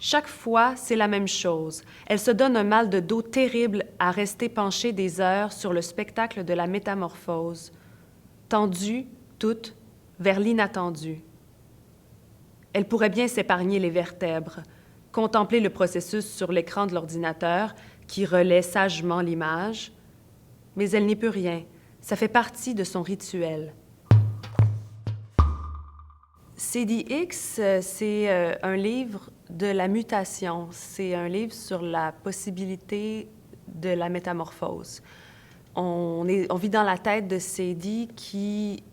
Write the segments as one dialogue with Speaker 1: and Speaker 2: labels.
Speaker 1: Chaque fois, c'est la même chose. Elle se donne un mal de dos terrible à rester penchée des heures sur le spectacle de la métamorphose, tendue, toute, vers l'inattendu. Elle pourrait bien s'épargner les vertèbres, contempler le processus sur l'écran de l'ordinateur qui relaie sagement l'image, mais elle n'y peut rien. Ça fait partie de son rituel. CDX, c'est un livre de la mutation. C'est un livre sur la possibilité de la métamorphose. On vit dans la tête de Sadie qui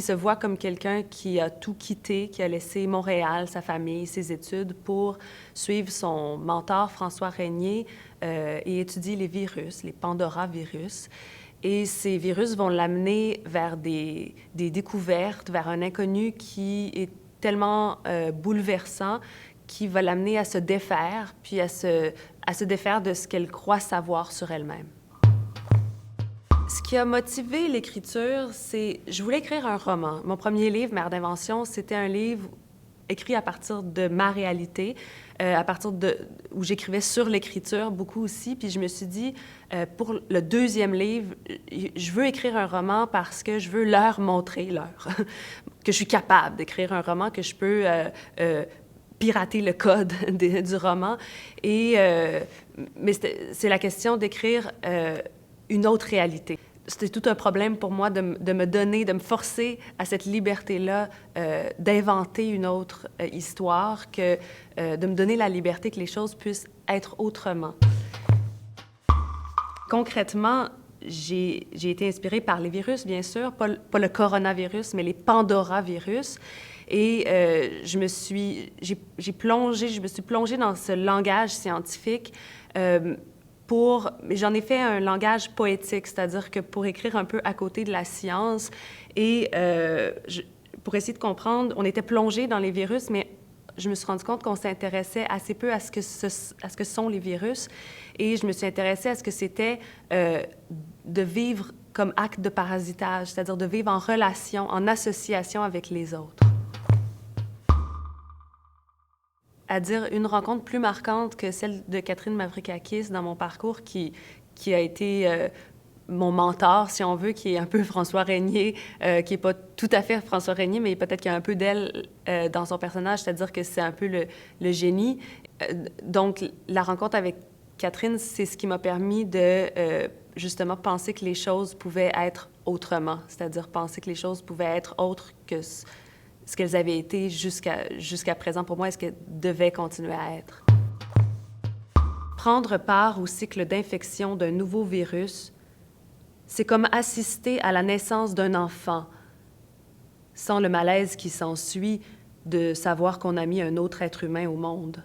Speaker 1: se voit comme quelqu'un qui a tout quitté, qui a laissé Montréal, sa famille, ses études pour suivre son mentor François Régnier et étudier les virus, les Pandora virus. Et ces virus vont l'amener vers des découvertes, vers un inconnu qui est tellement bouleversant, qui va l'amener à se défaire, puis à se défaire de ce qu'elle croit savoir sur elle-même. Ce qui a motivé l'écriture, c'est... Je voulais écrire un roman. Mon premier livre, Mère d'invention, c'était un livre écrit à partir de ma réalité, où j'écrivais sur l'écriture beaucoup aussi. Puis je me suis dit, pour le deuxième livre, je veux écrire un roman parce que je veux leur montrer, que je suis capable d'écrire un roman, que je peux pirater le code du roman. Mais c'est la question d'écrire une autre réalité. C'était tout un problème pour moi de me forcer à cette liberté-là, d'inventer une autre histoire, de me donner la liberté que les choses puissent être autrement. Concrètement, j'ai été inspirée par les virus, bien sûr, pas le coronavirus, mais les Pandora virus. Et je me suis plongée dans ce langage scientifique mais j'en ai fait un langage poétique, c'est-à-dire que pour écrire un peu à côté de la science et pour essayer de comprendre, on était plongé dans les virus, mais je me suis rendu compte qu'on s'intéressait assez peu à ce que sont les virus et je me suis intéressée à ce que c'était de vivre comme acte de parasitage, c'est-à-dire de vivre en relation, en association avec les autres. À dire une rencontre plus marquante que celle de Catherine Mavrakakis dans mon parcours, qui a été mon mentor, si on veut, qui est un peu François Régnier, qui n'est pas tout à fait François Régnier, mais peut-être qu'il y a un peu d'elle dans son personnage, c'est-à-dire que c'est un peu le génie. Donc, la rencontre avec Catherine, c'est ce qui m'a permis de justement penser que les choses pouvaient être autrement, c'est-à-dire penser que les choses pouvaient être autres que ce qu'elles avaient été jusqu'à présent pour moi et ce qu'elles devaient continuer à être. Prendre part au cycle d'infection d'un nouveau virus, c'est comme assister à la naissance d'un enfant, sans le malaise qui s'ensuit de savoir qu'on a mis un autre être humain au monde.